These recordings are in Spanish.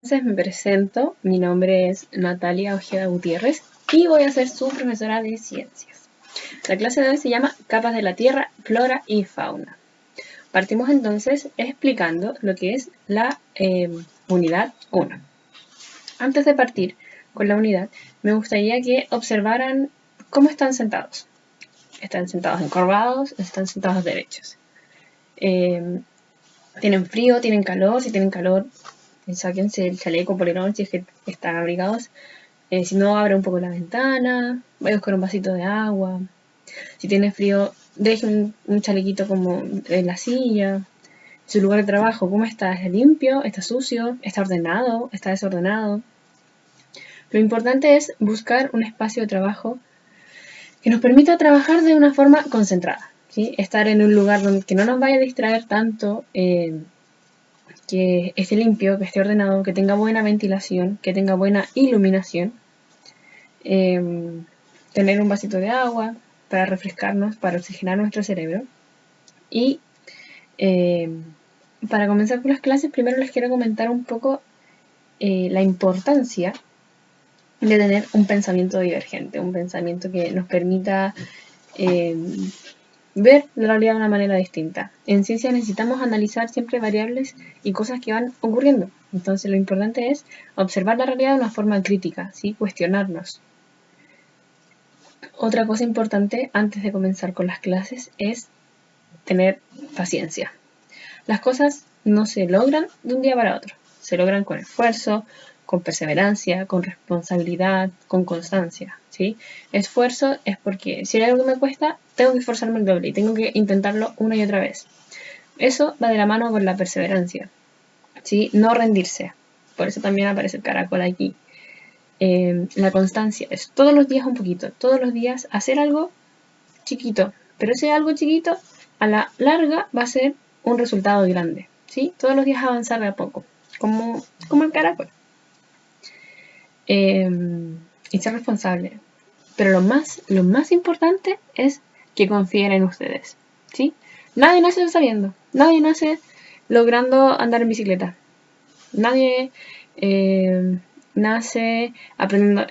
Entonces me presento, mi nombre es Natalia Ojeda Gutiérrez y voy a ser su profesora de ciencias. La clase de hoy se llama Capas de la Tierra, Flora y Fauna. Partimos entonces explicando lo que es la unidad 1. Antes de partir con la unidad, me gustaría que observaran cómo están sentados. ¿Están sentados encorvados? ¿Están sentados derechos? ¿Tienen frío? ¿Tienen calor? Si tienen calor, sáquense el chaleco, polerón, si es que están abrigados. Si no, abre un poco la ventana, vaya a buscar un vasito de agua. Si tiene frío, deje un chalequito como en la silla. Su lugar de trabajo, ¿cómo está? ¿Está limpio? ¿Está sucio? ¿Está ordenado? ¿Está desordenado? Lo importante es buscar un espacio de trabajo que nos permita trabajar de una forma concentrada, ¿sí? Estar en un lugar que no nos vaya a distraer tanto, que esté limpio, que esté ordenado, que tenga buena ventilación, que tenga buena iluminación. Tener un vasito de agua para refrescarnos, para oxigenar nuestro cerebro. Y para comenzar con las clases, primero les quiero comentar un poco la importancia de tener un pensamiento divergente, un pensamiento que nos permita ver la realidad de una manera distinta. En ciencia necesitamos analizar siempre variables y cosas que van ocurriendo. Entonces lo importante es observar la realidad de una forma crítica, ¿sí? Cuestionarnos. Otra cosa importante antes de comenzar con las clases es tener paciencia. Las cosas no se logran de un día para otro. Se logran con esfuerzo, con perseverancia, con responsabilidad, con constancia, ¿sí? Esfuerzo es porque si hay algo que me cuesta, tengo que esforzarme el doble y tengo que intentarlo una y otra vez. Eso va de la mano con la perseverancia, ¿sí? No rendirse. Por eso también aparece el caracol aquí. La constancia es todos los días un poquito, todos los días hacer algo chiquito, pero ese algo chiquito a la larga va a ser un resultado grande, ¿sí? Todos los días avanzar de a poco, como el caracol. Y ser responsable. Pero lo más importante es que confíen en ustedes, ¿sí? Nadie nace sabiendo, nadie nace logrando andar en bicicleta, nadie nace aprendiendo,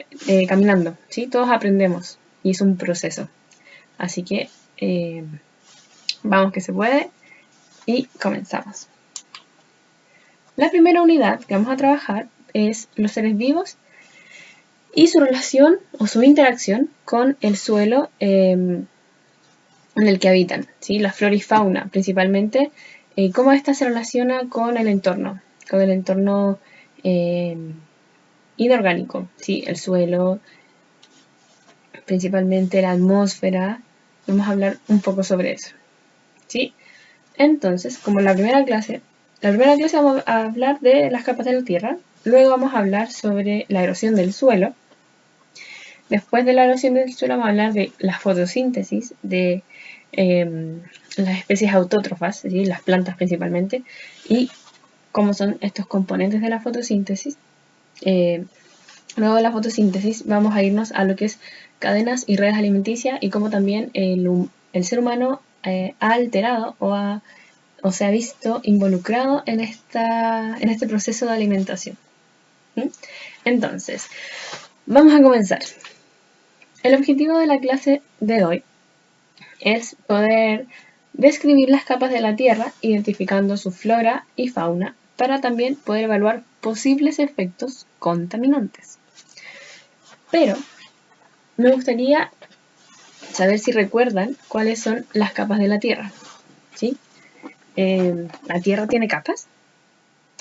caminando, ¿sí? Todos aprendemos y es un proceso. Así que vamos que se puede y comenzamos. La primera unidad que vamos a trabajar es los seres vivos y su relación o su interacción con el suelo en el que habitan, ¿sí? La flora y fauna principalmente, cómo ésta se relaciona con el entorno inorgánico, ¿sí? El suelo, principalmente la atmósfera. Vamos a hablar un poco sobre eso, ¿sí? Entonces, como la primera clase vamos a hablar de las capas de la Tierra, luego vamos a hablar sobre la erosión del suelo. Después de la erosión del suelo vamos a hablar de la fotosíntesis de las especies autótrofas, ¿sí? Las plantas principalmente, y cómo son estos componentes de la fotosíntesis. Luego de la fotosíntesis vamos a irnos a lo que es cadenas y redes alimenticias y cómo también el ser humano ha alterado o se ha visto involucrado en este proceso de alimentación. Entonces, vamos a comenzar. El objetivo de la clase de hoy es poder describir las capas de la Tierra, identificando su flora y fauna, para también poder evaluar posibles efectos contaminantes. Pero me gustaría saber si recuerdan cuáles son las capas de la Tierra, ¿sí? ¿La Tierra tiene capas?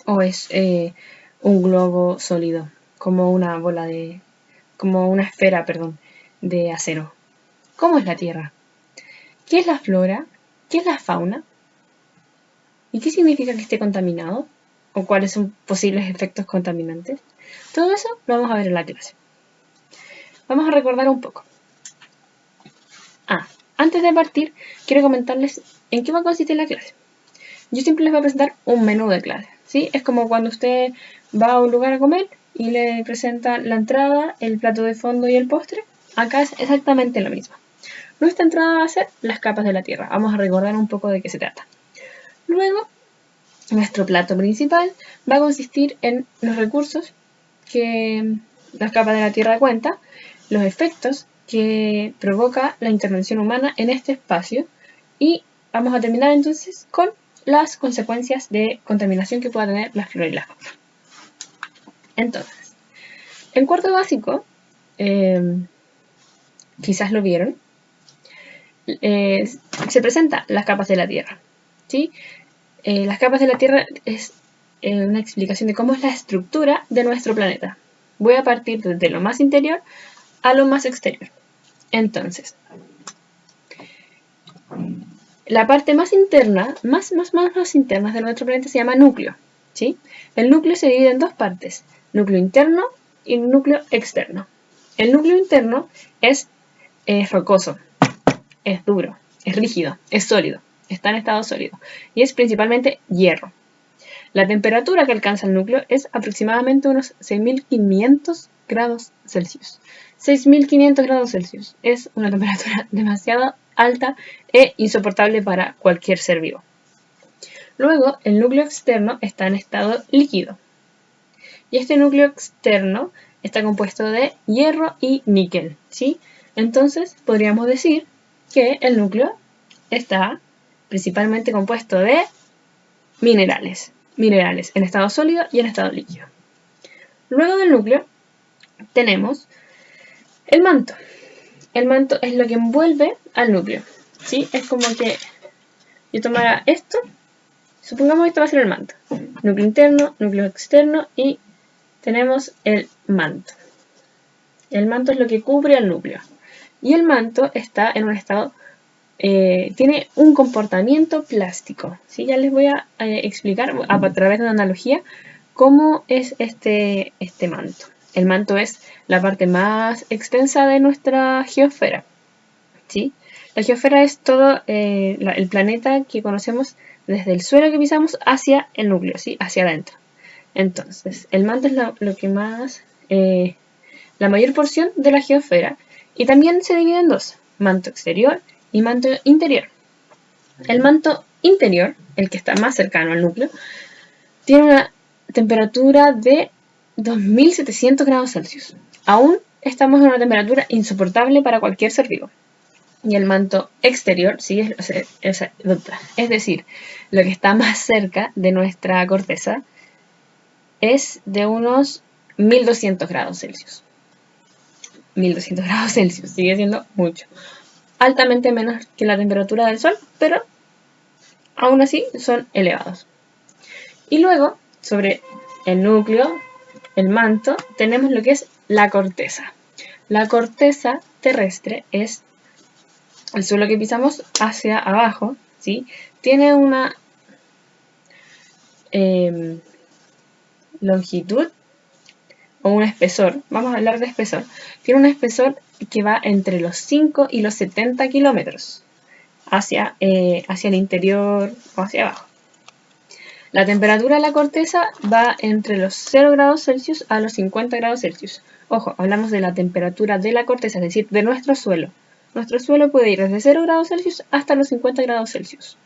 ¿O es un globo sólido, como una esfera, de acero? ¿Cómo es la Tierra? ¿Qué es la flora? ¿Qué es la fauna? ¿Y qué significa que esté contaminado? ¿O cuáles son posibles efectos contaminantes? Todo eso lo vamos a ver en la clase. Vamos a recordar un poco. Antes de partir, quiero comentarles en qué va a consistir la clase. Yo siempre les voy a presentar un menú de clase, ¿sí? Es como cuando usted va a un lugar a comer y le presenta la entrada, el plato de fondo y el postre. Acá es exactamente lo mismo. Nuestra entrada va a ser las capas de la Tierra. Vamos a recordar un poco de qué se trata. Luego nuestro plato principal va a consistir en los recursos que las capas de la Tierra cuenta, los efectos que provoca la intervención humana en este espacio y vamos a terminar entonces con las consecuencias de contaminación que pueda tener la flora y la fauna. Entonces, en cuarto básico, quizás lo vieron, se presentan las capas de la Tierra, ¿sí? Las capas de la Tierra es una explicación de cómo es la estructura de nuestro planeta. Voy a partir desde lo más interior a lo más exterior. Entonces, la parte más interna, más interna de nuestro planeta se llama núcleo, ¿sí? El núcleo se divide en dos partes, núcleo interno y núcleo externo. El núcleo interno es rocoso, es duro, es rígido, es sólido, está en estado sólido y es principalmente hierro. La temperatura que alcanza el núcleo es aproximadamente unos 6.500 grados Celsius. 6.500 grados Celsius es una temperatura demasiado alta e insoportable para cualquier ser vivo. Luego, el núcleo externo está en estado líquido. Y este núcleo externo está compuesto de hierro y níquel, ¿sí? Entonces, podríamos decir que el núcleo está principalmente compuesto de minerales en estado sólido y en estado líquido. Luego del núcleo tenemos el manto. El manto es lo que envuelve al núcleo, ¿sí? Es como que yo tomara esto, supongamos que esto va a ser el manto. Núcleo interno, núcleo externo y tenemos el manto. El manto es lo que cubre al núcleo. Y el manto está en un estado, tiene un comportamiento plástico. ¿Sí? Ya les voy a explicar a través de una analogía cómo es este manto. El manto es la parte más extensa de nuestra geosfera, ¿sí? La geosfera es todo el planeta que conocemos desde el suelo que pisamos hacia el núcleo, ¿sí? Hacia adentro. Entonces, el manto es lo que más, la mayor porción de la geosfera y también se divide en dos, manto exterior y manto interior. El manto interior, el que está más cercano al núcleo, tiene una temperatura de 2.700 grados Celsius. Aún estamos en una temperatura insoportable para cualquier ser vivo. Y el manto exterior, sí, es decir, lo que está más cerca de nuestra corteza, es de unos 1.200 grados Celsius. 1.200 grados Celsius, sigue siendo mucho. Altamente menos que la temperatura del Sol, pero aún así son elevados. Y luego, sobre el núcleo, el manto, tenemos lo que es la corteza. La corteza terrestre es el suelo que pisamos hacia abajo, ¿sí? Tiene una longitud o un espesor, vamos a hablar de espesor, tiene un espesor que va entre los 5 y los 70 kilómetros hacia el interior o hacia abajo. La temperatura de la corteza va entre los 0 grados Celsius a los 50 grados Celsius. Ojo, hablamos de la temperatura de la corteza, es decir, de nuestro suelo. Nuestro suelo puede ir desde 0 grados Celsius hasta los 50 grados Celsius.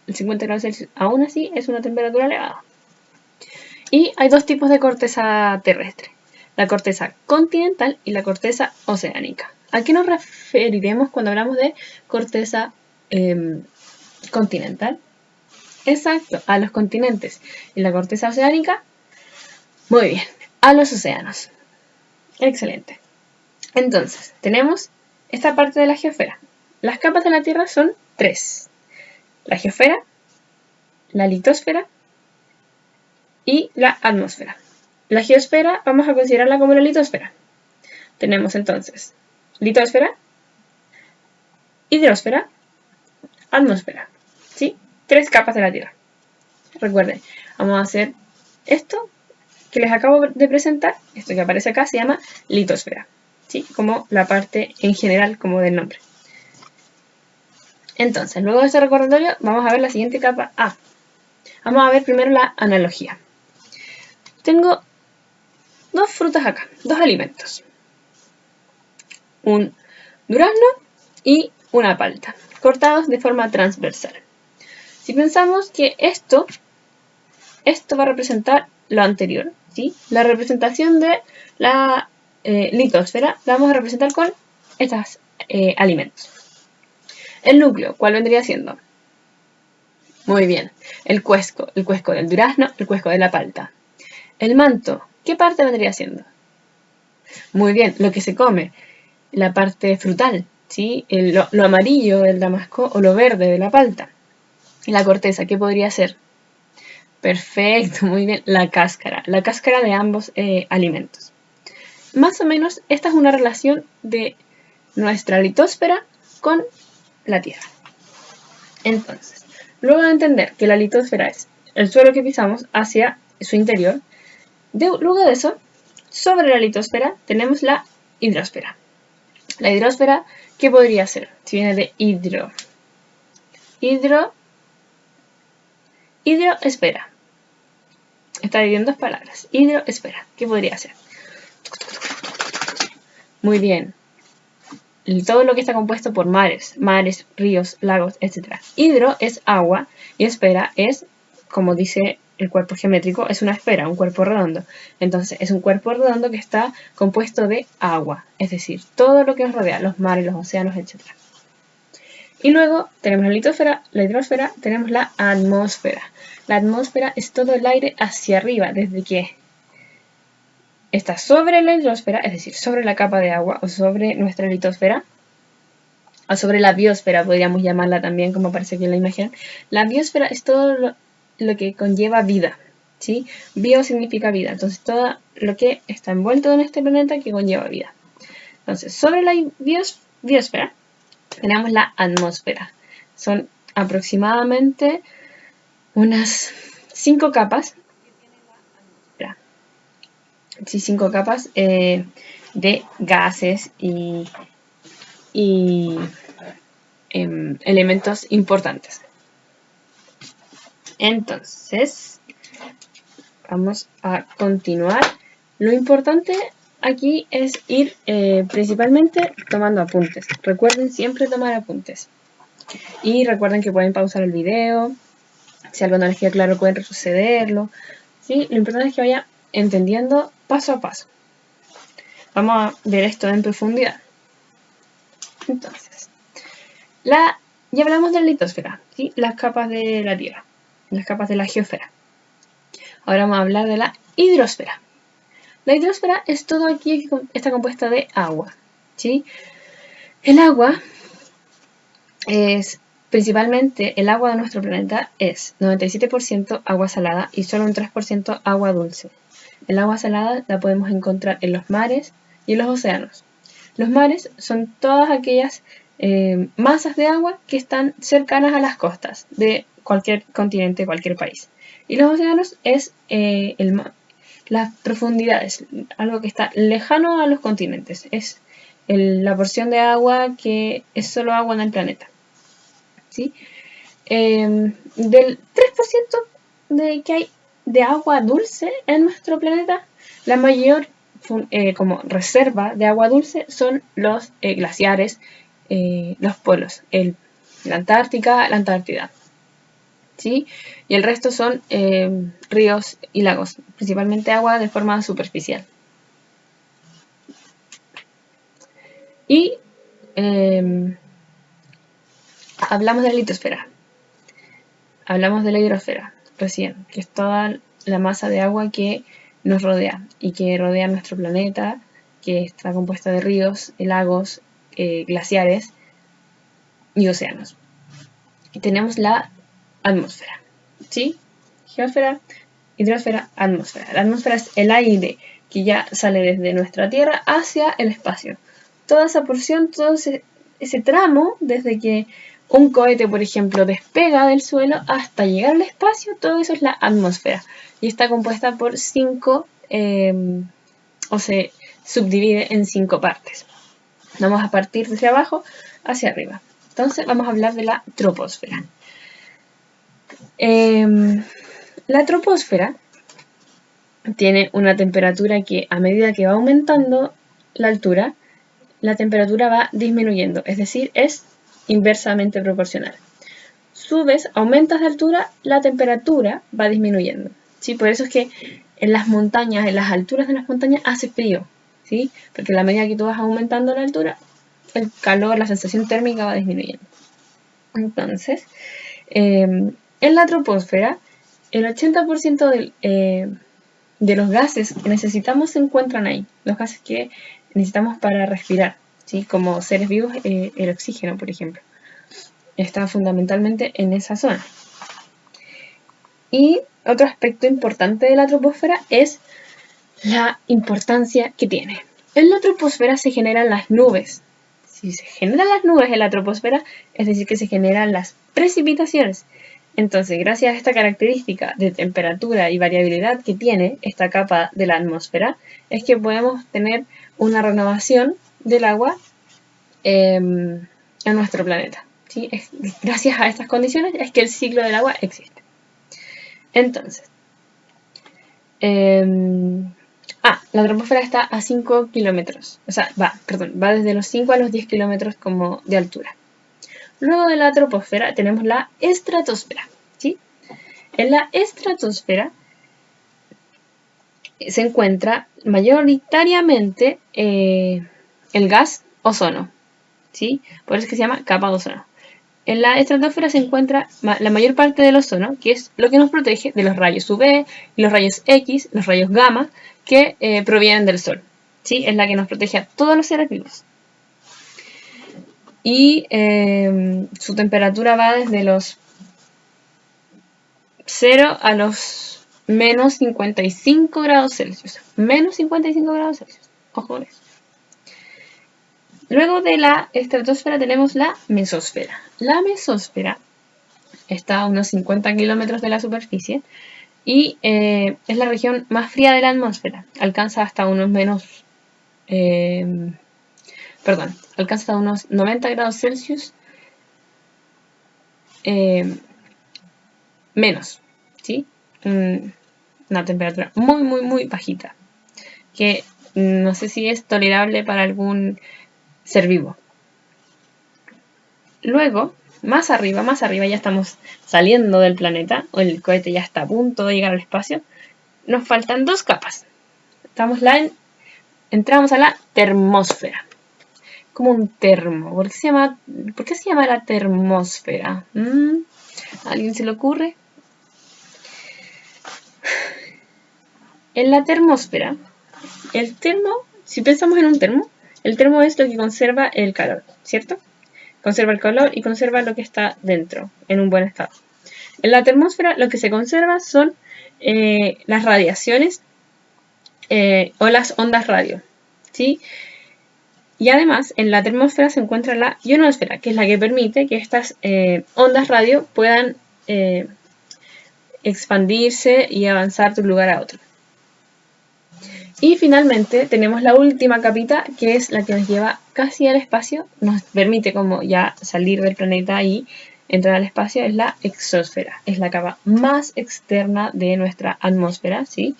El 50 grados Celsius aún así es una temperatura elevada. Y hay dos tipos de corteza terrestre, la corteza continental y la corteza oceánica. ¿A qué nos referiremos cuando hablamos de corteza continental? Exacto, a los continentes. ¿Y la corteza oceánica? Muy bien, a los océanos. Excelente. Entonces, tenemos esta parte de la geosfera. Las capas de la Tierra son tres. La geosfera, la litosfera y la atmósfera. La geosfera vamos a considerarla como la litosfera. Tenemos entonces litosfera, hidrosfera, atmósfera. ¿Sí? Tres capas de la Tierra. Recuerden, vamos a hacer esto que les acabo de presentar. Esto que aparece acá se llama litosfera. ¿Sí? Como la parte en general, como del nombre. Entonces, luego de este recordatorio, vamos a ver la siguiente capa A. Vamos a ver primero la analogía. Tengo dos frutas acá, dos alimentos. Un durazno y una palta, cortados de forma transversal. Si pensamos que esto esto va a representar lo anterior, ¿sí? La representación de la litosfera la vamos a representar con estos alimentos. El núcleo, ¿cuál vendría siendo? Muy bien, el cuesco del durazno, el cuesco de la palta. El manto, ¿qué parte vendría siendo? Muy bien, lo que se come, la parte frutal, ¿sí? Lo amarillo del damasco o lo verde de la palta. La corteza, ¿qué podría ser? Perfecto, muy bien, la cáscara de ambos alimentos. Más o menos, esta es una relación de nuestra litosfera con la Tierra. Entonces, luego de entender que la litosfera es el suelo que pisamos hacia su interior, luego de eso, sobre la litosfera tenemos la hidrosfera. La hidrosfera, ¿qué podría ser? Si viene de hidroesfera. Está dividido en dos palabras. Hidroesfera, ¿qué podría ser? Muy bien. Todo lo que está compuesto por mares, ríos, lagos, etc. Hidro es agua y esfera es, como dice el cuerpo geométrico, es una esfera, un cuerpo redondo. Entonces, es un cuerpo redondo que está compuesto de agua, es decir, todo lo que nos rodea, los mares, los océanos, etc. Y luego tenemos la litosfera, la hidrosfera, tenemos la atmósfera. La atmósfera es todo el aire hacia arriba, desde que está sobre la hidrosfera, es decir, sobre la capa de agua o sobre nuestra litosfera, o sobre la biosfera, podríamos llamarla también, como aparece aquí en la imagen. La biosfera es todo lo que conlleva vida, ¿sí? Bio significa vida, entonces todo lo que está envuelto en este planeta que conlleva vida. Entonces, sobre la biosfera tenemos la atmósfera. Son aproximadamente unas 5 capas. Sí, 5 capas de gases y elementos importantes. Entonces, vamos a continuar. Lo importante aquí es ir principalmente tomando apuntes. Recuerden siempre tomar apuntes. Y recuerden que pueden pausar el video. Si algo no les queda claro, pueden retrocederlo. ¿Sí? Lo importante es que vayan entendiendo paso a paso. Vamos a ver esto en profundidad. Entonces, ya hablamos de la litosfera, ¿sí? Las capas de la Tierra, las capas de la geosfera. Ahora vamos a hablar de la hidrosfera. La hidrosfera es todo aquí que está compuesta de agua, ¿sí? El agua es, principalmente el agua de nuestro planeta es 97% agua salada y solo un 3% agua dulce. El agua salada la podemos encontrar en los mares y en los océanos. Los mares son todas aquellas masas de agua que están cercanas a las costas de cualquier continente, cualquier país. Y los océanos es las profundidades, algo que está lejano a los continentes. Es la porción de agua que es solo agua en el planeta. ¿Sí? Del 3% que hay de agua dulce en nuestro planeta, la mayor como reserva de agua dulce son los glaciares, los polos, la Antártica, la Antártida. ¿Sí? Y el resto son ríos y lagos, principalmente agua de forma superficial. Y hablamos de la litosfera. Hablamos de la hidrosfera recién, que es toda la masa de agua que nos rodea y que rodea nuestro planeta, que está compuesta de ríos, lagos, glaciares y océanos. Y tenemos la atmósfera, ¿sí? Geosfera, hidrosfera, atmósfera. La atmósfera es el aire que ya sale desde nuestra Tierra hacia el espacio. Toda esa porción, todo ese tramo, desde que un cohete, por ejemplo, despega del suelo hasta llegar al espacio, todo eso es la atmósfera. Y está compuesta por 5, o se subdivide en 5 partes. Vamos a partir desde abajo hacia arriba. Entonces vamos a hablar de la troposfera. La troposfera tiene una temperatura que a medida que va aumentando la altura, la temperatura va disminuyendo, es decir, es inversamente proporcional. Subes, aumentas de altura, la temperatura va disminuyendo. ¿sí? Por eso es que en las montañas, en las alturas de las montañas hace frío, ¿sí? Porque a la medida que tú vas aumentando la altura, el calor, la sensación térmica va disminuyendo. Entonces, en la troposfera, el 80% de los gases que necesitamos se encuentran ahí, los gases que necesitamos para respirar, ¿sí? Como seres vivos, el oxígeno, por ejemplo, está fundamentalmente en esa zona. Y otro aspecto importante de la troposfera es la importancia que tiene. En la troposfera se generan las nubes. Si se generan las nubes en la troposfera, es decir, que se generan las precipitaciones. Entonces, gracias a esta característica de temperatura y variabilidad que tiene esta capa de la atmósfera, es que podemos tener una renovación del agua en nuestro planeta. ¿Sí? Gracias a estas condiciones es que el ciclo del agua existe. Entonces, la troposfera está a 5 kilómetros. O sea, va desde los 5 a los 10 kilómetros como de altura. Luego de la troposfera tenemos la estratosfera, ¿sí? En la estratosfera se encuentra mayoritariamente el gas ozono, ¿sí? Por eso es que se llama capa de ozono. En la estratosfera se encuentra la mayor parte del ozono, que es lo que nos protege de los rayos UV, los rayos X, los rayos gamma, que provienen del Sol, ¿sí? Es la que nos protege a todos los seres vivos. Y su temperatura va desde los 0 a los menos 55 grados Celsius. Menos 55 grados Celsius. Ojo con eso. Luego de la estratosfera tenemos la mesosfera. La mesosfera está a unos 50 kilómetros de la superficie y es la región más fría de la atmósfera. Alcanza hasta unos alcanza hasta unos 90 grados Celsius menos, ¿sí? Una temperatura muy, muy, muy bajita, que no sé si es tolerable para algún ser vivo. Luego, más arriba, ya estamos saliendo del planeta, o el cohete ya está a punto de llegar al espacio, nos faltan dos capas. Entramos a la termósfera. Como un termo. ¿Por qué se llama la termósfera? ¿A alguien se le ocurre? En la termósfera, el termo, si pensamos en un termo, el termo es lo que conserva el calor, ¿cierto? Conserva el calor y conserva lo que está dentro, en un buen estado. En la termósfera lo que se conserva son las radiaciones o las ondas radio, ¿sí? Y además, en la termósfera se encuentra la ionosfera, que es la que permite que estas ondas radio puedan expandirse y avanzar de un lugar a otro. Y finalmente tenemos la última capita, que es la que nos lleva casi al espacio, nos permite como ya salir del planeta y entrar al espacio, es la exósfera. Es la capa más externa de nuestra atmósfera, ¿sí?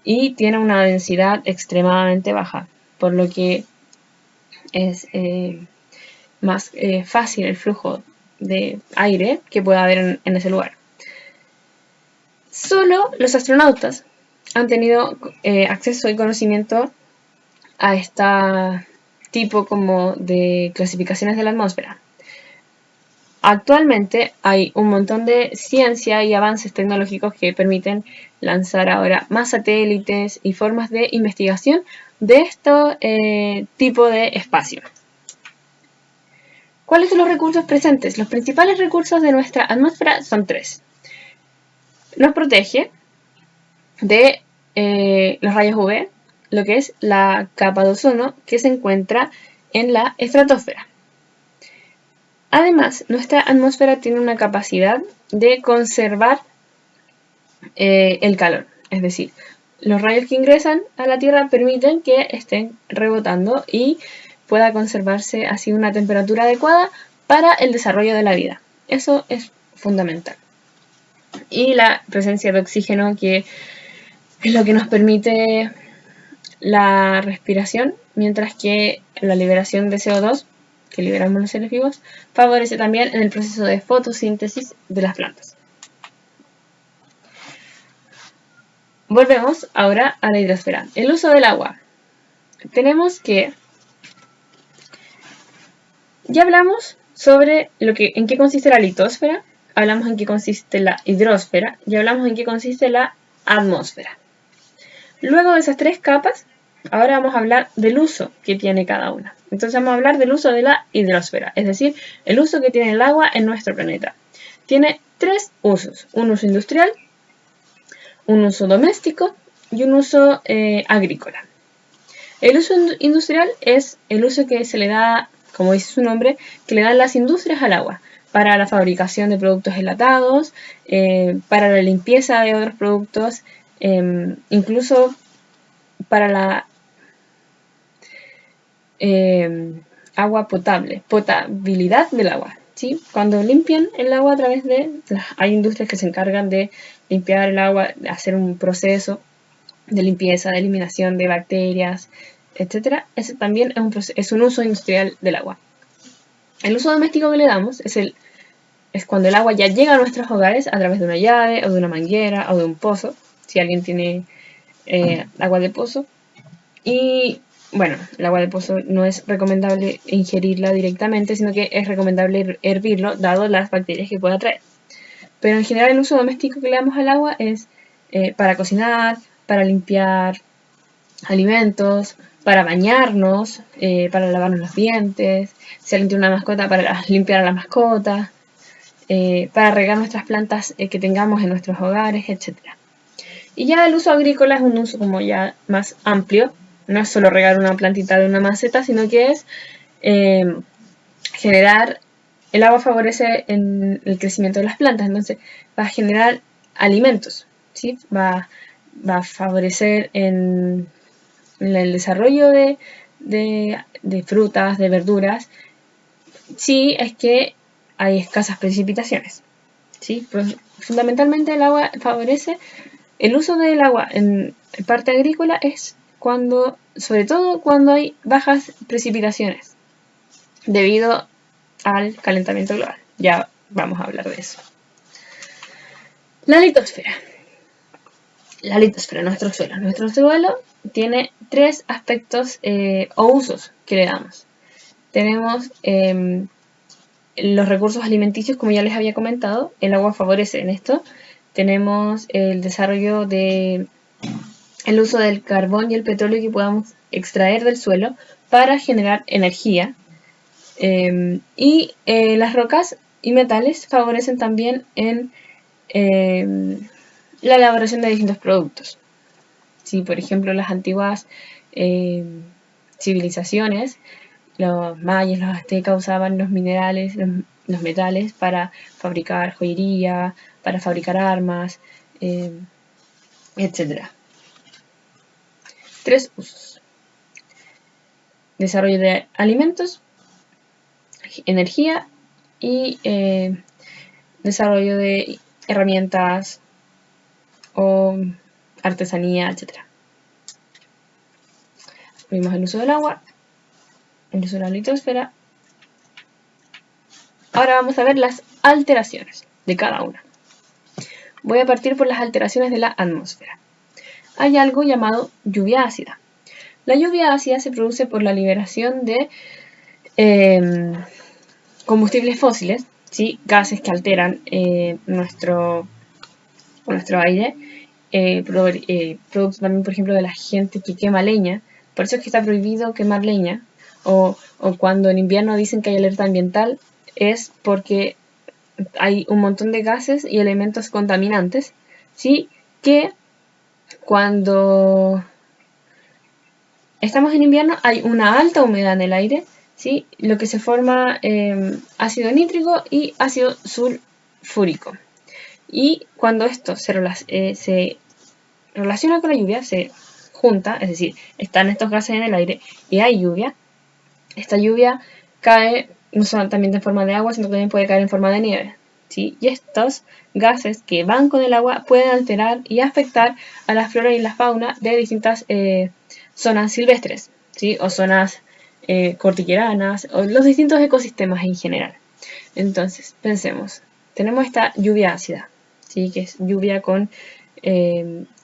Y tiene una densidad extremadamente baja, por lo que es más fácil el flujo de aire que pueda haber en ese lugar. Solo los astronautas han tenido acceso y conocimiento a este tipo como de clasificaciones de la atmósfera. Actualmente hay un montón de ciencia y avances tecnológicos que permiten lanzar ahora más satélites y formas de investigación de este tipo de espacio. ¿Cuáles son los recursos presentes? Los principales recursos de nuestra atmósfera son tres. Nos protege de los rayos UV, lo que es la capa de ozono que se encuentra en la estratosfera. Además, nuestra atmósfera tiene una capacidad de conservar el calor, es decir, los rayos que ingresan a la Tierra permiten que estén rebotando y pueda conservarse así una temperatura adecuada para el desarrollo de la vida. Eso es fundamental. Y la presencia de oxígeno, que es lo que nos permite la respiración, mientras que la liberación de CO2, que liberamos los seres vivos, favorece también en el proceso de fotosíntesis de las plantas. volvemos ahora a la hidrosfera. El uso del agua. Tenemos que... Ya hablamos sobre en qué consiste la litosfera, hablamos en qué consiste la hidrosfera y hablamos en qué consiste la atmósfera. Luego de esas tres capas, ahora vamos a hablar del uso que tiene cada una. Entonces vamos a hablar del uso de la hidrosfera, es decir, el uso que tiene el agua en nuestro planeta. Tiene tres usos: un uso industrial, un uso doméstico y un uso agrícola. El uso industrial es el uso que se le da, como dice su nombre, que le dan las industrias al agua para la fabricación de productos enlatados, para la limpieza de otros productos, incluso para la agua potable, potabilidad del agua. ¿Sí? Cuando limpian el agua a través de... Hay industrias que se encargan de limpiar el agua, de hacer un proceso de limpieza, de eliminación de bacterias, etc. Ese también es un uso industrial del agua. El uso doméstico que le damos es cuando el agua ya llega a nuestros hogares a través de una llave o de una manguera o de un pozo, si alguien tiene agua de pozo. Y bueno, el agua de pozo no es recomendable ingerirla directamente, sino que es recomendable hervirlo, dado las bacterias que pueda traer. Pero en general el uso doméstico que le damos al agua es para cocinar, para limpiar alimentos, para bañarnos, para lavarnos los dientes, si alguien tiene una mascota, para limpiar a la mascota, para regar nuestras plantas que tengamos en nuestros hogares, etc. Y ya el uso agrícola es un uso como ya más amplio, no es solo regar una plantita de una maceta, sino que es generar... El agua favorece en el crecimiento de las plantas, entonces va a generar alimentos, ¿sí? Va a favorecer en el desarrollo de frutas, de verduras, sí es que hay escasas precipitaciones, ¿sí? Pero fundamentalmente el agua favorece... El uso del agua en parte agrícola es cuando, sobre todo cuando hay bajas precipitaciones debido al calentamiento global. Ya vamos a hablar de eso. La litosfera. La litosfera, nuestro suelo. Nuestro suelo tiene tres aspectos o usos que le damos. Tenemos los recursos alimenticios, como ya les había comentado, el agua favorece en esto. Tenemos el desarrollo el uso del carbón y el petróleo que podamos extraer del suelo para generar energía. Y las rocas y metales favorecen también en la elaboración de distintos productos. ¿Sí? Por ejemplo, las antiguas civilizaciones, los mayas, los aztecas usaban los minerales, los metales para fabricar joyería, para fabricar armas, etc. Tres usos: desarrollo de alimentos, energía y desarrollo de herramientas o artesanía, etc. Vimos el uso del agua, el uso de la litosfera. Ahora vamos a ver las alteraciones de cada una. Voy a partir por las alteraciones de la atmósfera. Hay algo llamado lluvia ácida. La lluvia ácida se produce por la liberación de combustibles fósiles, ¿sí? Gases que alteran nuestro aire, producto también, por ejemplo, de la gente que quema leña. Por eso es que está prohibido quemar leña, o cuando en invierno dicen que hay alerta ambiental, es porque hay un montón de gases y elementos contaminantes, ¿sí? Que cuando estamos en invierno hay una alta humedad en el aire, ¿sí? Lo que se forma ácido nítrico y ácido sulfúrico. Y cuando esto se relaciona con la lluvia, se junta, es decir, están estos gases en el aire y hay lluvia, esta lluvia cae no solamente en forma de agua, sino que también puede caer en forma de nieve, ¿sí? Y estos gases que van con el agua pueden alterar y afectar a la flora y la fauna de distintas zonas silvestres, ¿sí? O zonas cordilleranas, o los distintos ecosistemas en general. Entonces, pensemos, tenemos esta lluvia ácida, ¿sí? Que es lluvia con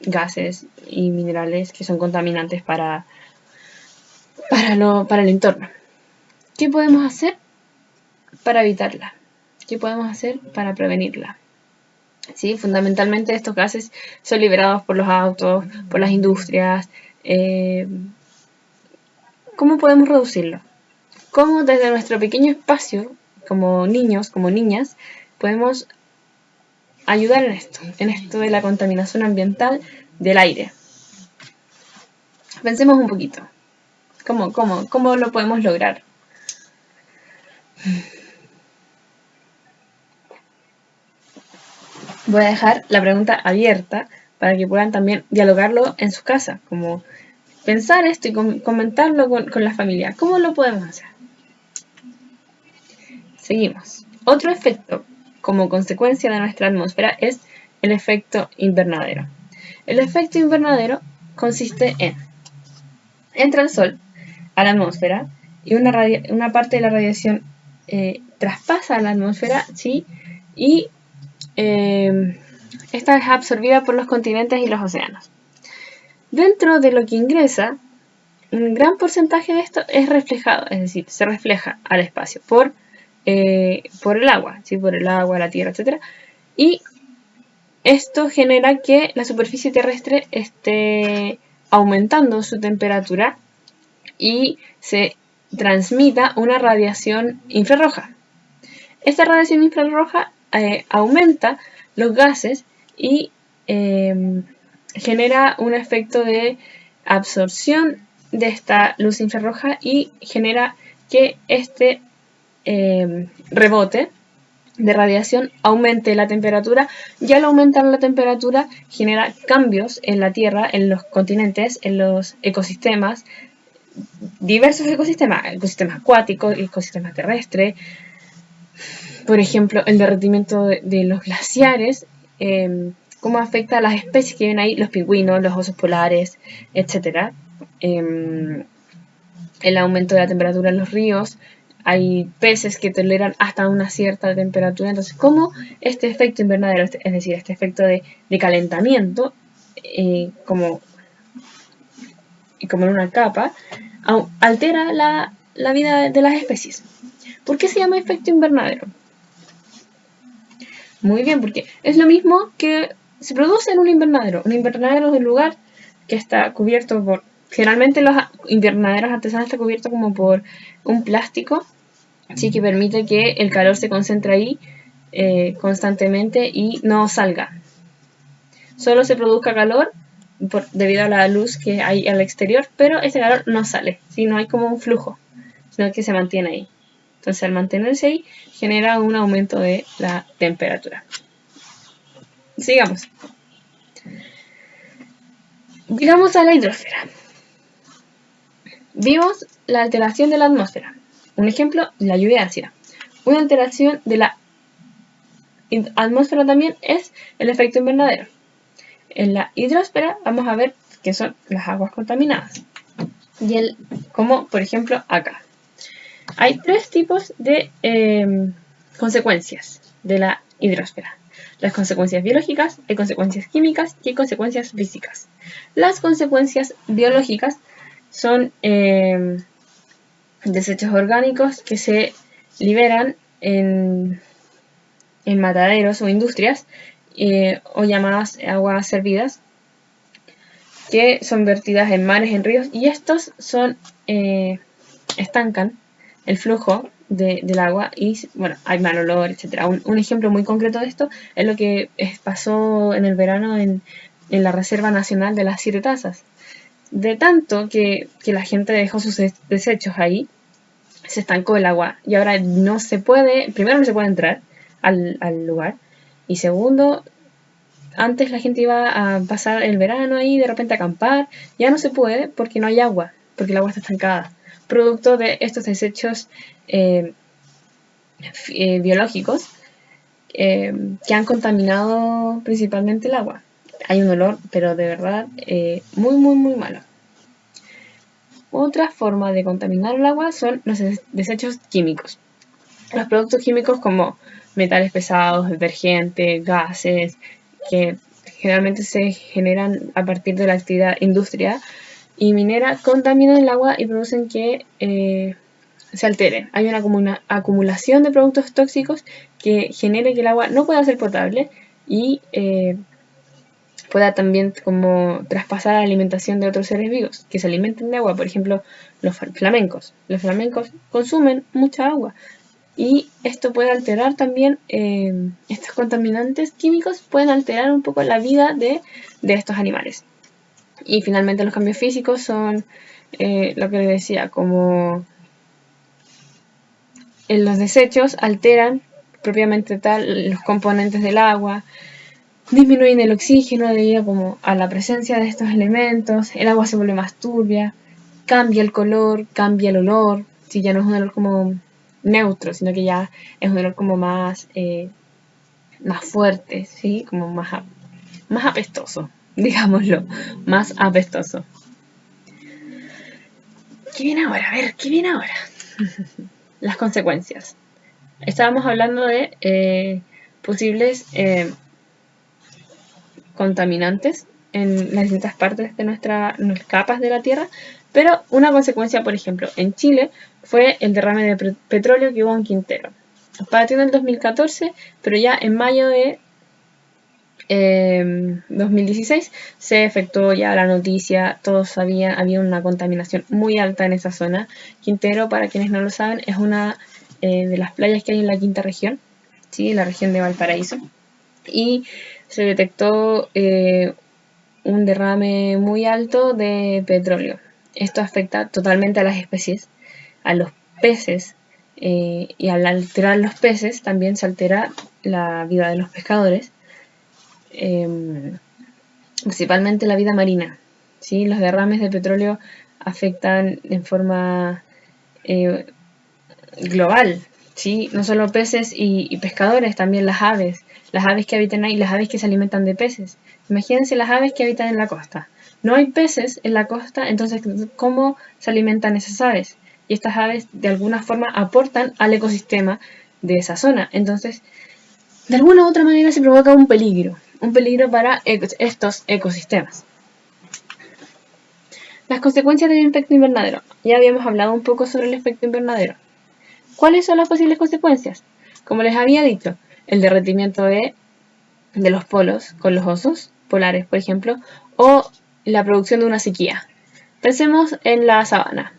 gases y minerales que son contaminantes para el entorno. ¿Qué podemos hacer para evitarla? ¿Qué podemos hacer para prevenirla? ¿Sí? Fundamentalmente estos gases son liberados por los autos, por las industrias. ¿Cómo podemos reducirlo? ¿Cómo desde nuestro pequeño espacio, como niños, como niñas, podemos ayudar en esto de la contaminación ambiental del aire? Pensemos un poquito. ¿Cómo lo podemos lograr? Voy a dejar la pregunta abierta para que puedan también dialogarlo en su casa, como pensar esto y comentarlo con la familia. ¿Cómo lo podemos hacer? Seguimos. Otro efecto como consecuencia de nuestra atmósfera es el efecto invernadero. El efecto invernadero consiste en: entra el sol a la atmósfera y una parte de la radiación traspasa a la atmósfera, ¿sí? Y esta es absorbida por los continentes y los océanos. Dentro de lo que ingresa, un gran porcentaje de esto es reflejado, es decir, se refleja al espacio por el agua, ¿sí? Por el agua, la tierra, etc. Y esto genera que la superficie terrestre esté aumentando su temperatura y se transmita una radiación infrarroja. Esta radiación infrarroja aumenta los gases y genera un efecto de absorción de esta luz infrarroja y genera que este rebote de radiación aumente la temperatura, y al aumentar la temperatura genera cambios en la Tierra, en los continentes, en los ecosistemas, diversos ecosistemas acuáticos, ecosistemas terrestres. Por ejemplo, el derretimiento de los glaciares, cómo afecta a las especies que viven ahí, los pingüinos, los osos polares, etc. El aumento de la temperatura en los ríos, hay peces que toleran hasta una cierta temperatura. Entonces, ¿cómo este efecto invernadero, es decir, este efecto de calentamiento, como en una capa, altera la vida de las especies? ¿Por qué se llama efecto invernadero? Muy bien, porque es lo mismo que se produce en un invernadero. Un invernadero es un lugar que está cubierto por... Generalmente los invernaderos artesanales están cubiertos como por un plástico, ¿sí? Que permite que el calor se concentre ahí constantemente y no salga. Solo se produzca calor debido a la luz que hay al exterior, pero ese calor no sale, ¿sí? No hay como un flujo, sino que se mantiene ahí. Entonces, al mantenerse ahí, genera un aumento de la temperatura. Sigamos. Llegamos a la hidrosfera. Vimos la alteración de la atmósfera. Un ejemplo, la lluvia ácida. Una alteración de la atmósfera también es el efecto invernadero. En la hidrosfera vamos a ver qué son las aguas contaminadas. Y como por ejemplo acá. Hay tres tipos de consecuencias de la hidrosfera. Las consecuencias biológicas, hay consecuencias químicas y hay consecuencias físicas. Las consecuencias biológicas son desechos orgánicos que se liberan en mataderos o industrias o llamadas aguas servidas, que son vertidas en mares, en ríos, y estos estancan el flujo del agua y, bueno, hay mal olor, etc. Un ejemplo muy concreto de esto es lo que pasó en el verano en la Reserva Nacional de las Siete Tazas. De tanto que la gente dejó sus desechos ahí, se estancó el agua y ahora no se puede, primero no se puede entrar al lugar, y segundo, antes la gente iba a pasar el verano ahí, de repente a acampar, ya no se puede porque no hay agua, porque el agua está estancada, producto de estos desechos biológicos que han contaminado principalmente el agua. Hay un olor, pero de verdad muy, muy, muy malo. Otra forma de contaminar el agua son los desechos químicos. Los productos químicos como metales pesados, detergentes, gases, que generalmente se generan a partir de la actividad industrial y minera, contaminan el agua y producen que se altere. Hay una acumulación de productos tóxicos que genera que el agua no pueda ser potable y pueda también como traspasar la alimentación de otros seres vivos que se alimenten de agua. Por ejemplo, los flamencos. Los flamencos consumen mucha agua y esto puede alterar también, estos contaminantes químicos pueden alterar un poco la vida de estos animales. Y finalmente los cambios físicos son lo que les decía, como los desechos alteran propiamente tal los componentes del agua, disminuyen el oxígeno debido como a la presencia de estos elementos, el agua se vuelve más turbia, cambia el color, cambia el olor, si ya no es un olor como neutro, sino que ya es un olor como más fuerte, ¿sí? Como más apestoso, digámoslo, más apestoso. ¿Qué viene ahora? A ver, ¿qué viene ahora? Las consecuencias. Estábamos hablando de posibles contaminantes en las distintas partes de nuestras capas de la Tierra, pero una consecuencia, por ejemplo, en Chile fue el derrame de petróleo que hubo en Quintero. Partió en el 2014, pero ya en mayo de 2016 se efectuó ya la noticia, todos sabían, había una contaminación muy alta en esa zona. Quintero, para quienes no lo saben, es una de las playas que hay en la quinta región, ¿sí? La región de Valparaíso, y se detectó un derrame muy alto de petróleo. Esto afecta totalmente a las especies, a los peces, y al alterar los peces también se altera la vida de los pescadores, principalmente la vida marina, ¿sí? Los derrames de petróleo afectan en forma global, ¿sí? No solo peces y pescadores, también las aves que habitan ahí, las aves que se alimentan de peces. Imagínense las aves que habitan en la costa. No hay peces en la costa, entonces, ¿cómo se alimentan esas aves? Y estas aves, de alguna forma, aportan al ecosistema de esa zona. Entonces, de alguna u otra manera se provoca un peligro para estos ecosistemas. Las consecuencias del efecto invernadero. Ya habíamos hablado un poco sobre el efecto invernadero. ¿Cuáles son las posibles consecuencias? Como les había dicho, el derretimiento de los polos con los osos polares, por ejemplo, o la producción de una sequía. Pensemos en la sabana,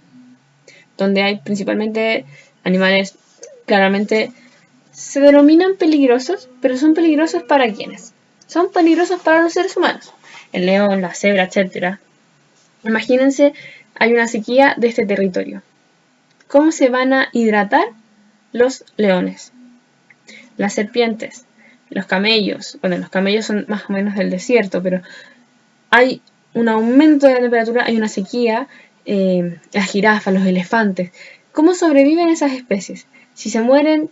donde hay principalmente animales claramente se denominan peligrosos, pero son peligrosos para ¿quiénes? Son peligrosos para los seres humanos. El león, la cebra, etc. Imagínense, hay una sequía de este territorio. ¿Cómo se van a hidratar los leones? Las serpientes, los camellos. Bueno, los camellos son más o menos del desierto, pero hay un aumento de la temperatura, hay una sequía, las jirafas, los elefantes. ¿Cómo sobreviven esas especies? Si se mueren,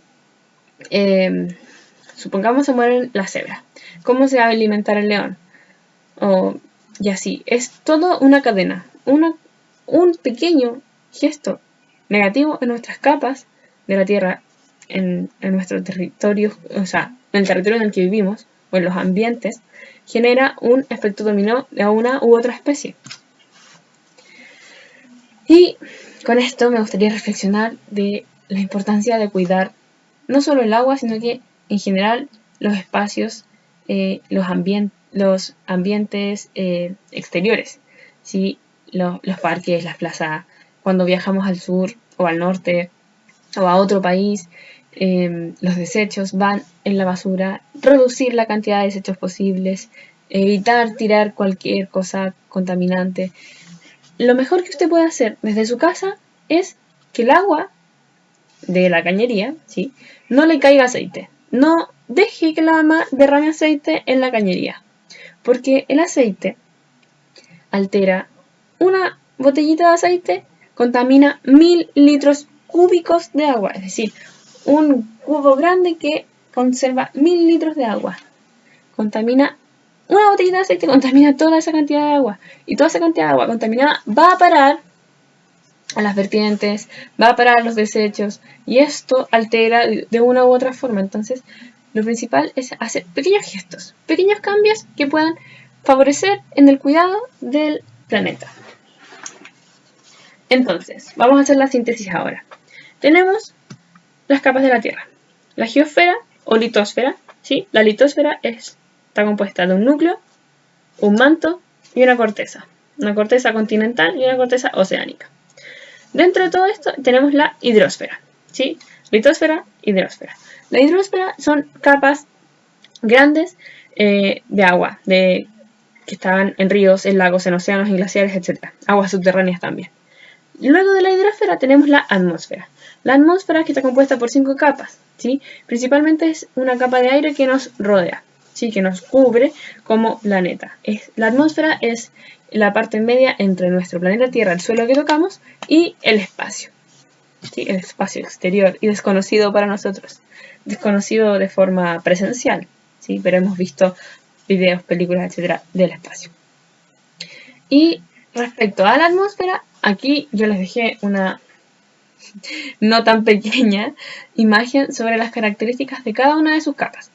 supongamos se mueren las cebras, ¿cómo se va a alimentar el león? Y así, es todo una cadena, un pequeño gesto negativo en nuestras capas de la Tierra, en nuestro territorio, o sea, en el territorio en el que vivimos, o en los ambientes, genera un efecto dominó de una u otra especie. Y con esto me gustaría reflexionar de la importancia de cuidar no solo el agua, sino que en general los espacios, los ambientes exteriores, ¿sí? Los parques, las plazas, cuando viajamos al sur o al norte o a otro país, los desechos van en la basura, reducir la cantidad de desechos posibles, evitar tirar cualquier cosa contaminante. Lo mejor que usted puede hacer desde su casa es que el agua de la cañería, ¿sí?, no le caiga aceite. No deje que la mamá derrame aceite en la cañería, porque el aceite altera. Una botellita de aceite contamina 1000 litros cúbicos de agua, es decir, un cubo grande que conserva 1000 litros de agua. Contamina una botellita de aceite, contamina toda esa cantidad de agua. Y toda esa cantidad de agua contaminada va a parar a las vertientes, va a parar a los desechos. Y esto altera de una u otra forma. Entonces, lo principal es hacer pequeños gestos, pequeños cambios que puedan favorecer en el cuidado del planeta. Entonces, vamos a hacer la síntesis ahora. Tenemos las capas de la Tierra. La geosfera o litosfera, ¿sí? La litosfera está compuesta de un núcleo, un manto y una corteza. Una corteza continental y una corteza oceánica. Dentro de todo esto tenemos la hidrosfera, ¿sí? Litosfera, hidrosfera. La hidrosfera son capas grandes de agua, que estaban en ríos, en lagos, en océanos, en glaciares, etc. Aguas subterráneas también. Luego de la hidrosfera tenemos la atmósfera. La atmósfera que está compuesta por 5 capas, ¿sí? Principalmente es una capa de aire que nos rodea, ¿sí? Que nos cubre como planeta. La atmósfera es la parte media entre nuestro planeta Tierra, el suelo que tocamos, y el espacio, ¿sí? El espacio exterior y desconocido para nosotros. Desconocido de forma presencial, ¿sí? Pero hemos visto videos, películas, etcétera, del espacio. Y respecto a la atmósfera, aquí yo les dejé una no tan pequeña imagen sobre las características de cada una de sus capas.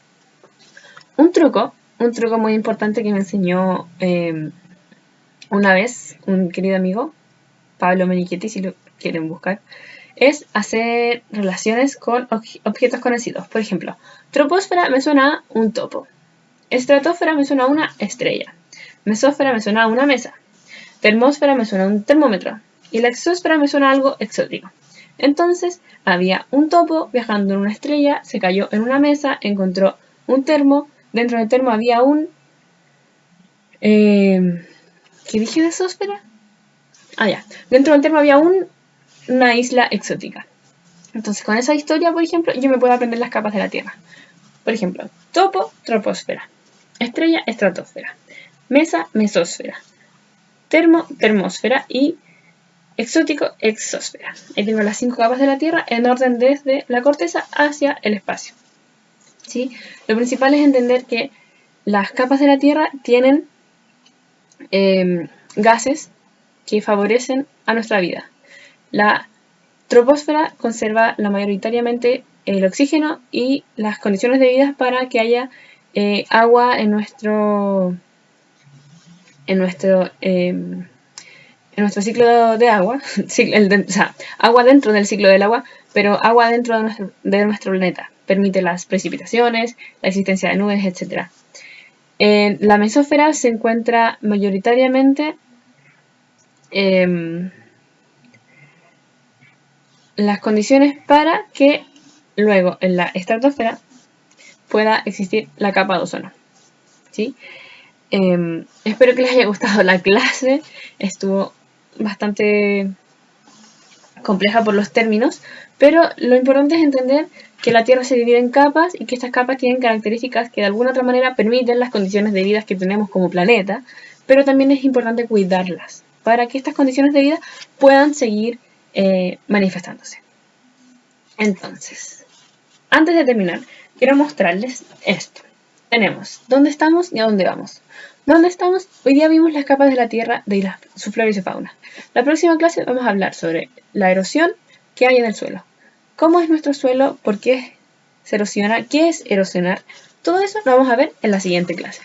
Un truco muy importante que me enseñó una vez un querido amigo, Pablo Menichetti, si lo quieren buscar, es hacer relaciones con objetos conocidos. Por ejemplo, troposfera me suena a un topo, estratosfera me suena a una estrella, mesósfera me suena a una mesa, termósfera me suena a un termómetro y la exósfera me suena a algo exótico. Entonces había un topo viajando en una estrella, se cayó en una mesa, encontró un termo, dentro del termo había un... ¿qué dije de exósfera? Ah, ya. Dentro del termo había una isla exótica. Entonces con esa historia, por ejemplo, yo me puedo aprender las capas de la Tierra. Por ejemplo, topo, troposfera, estrella, estratosfera, mesa, mesósfera, termo, termósfera y exótico, exósfera. Ahí tengo las 5 capas de la Tierra en orden desde la corteza hacia el espacio, ¿sí? Lo principal es entender que las capas de la Tierra tienen gases que favorecen a nuestra vida. La troposfera conserva mayoritariamente el oxígeno y las condiciones de vida para que haya agua en nuestro ciclo de agua, agua dentro del ciclo del agua, pero agua dentro de nuestro planeta. Permite las precipitaciones, la existencia de nubes, etc. En la mesósfera se encuentra mayoritariamente las condiciones para que luego en la estratosfera pueda existir la capa de ozono, ¿sí? Espero que les haya gustado la clase. Estuvo bastante compleja por los términos, pero lo importante es entender que la Tierra se divide en capas y que estas capas tienen características que de alguna otra manera permiten las condiciones de vida que tenemos como planeta, pero también es importante cuidarlas para que estas condiciones de vida puedan seguir manifestándose. Entonces, antes de terminar, quiero mostrarles esto. Tenemos dónde estamos y a dónde vamos. ¿Dónde estamos? Hoy día vimos las capas de la Tierra, de su flora y su fauna. La próxima clase vamos a hablar sobre la erosión que hay en el suelo. ¿Cómo es nuestro suelo? ¿Por qué se erosiona? ¿Qué es erosionar? Todo eso lo vamos a ver en la siguiente clase.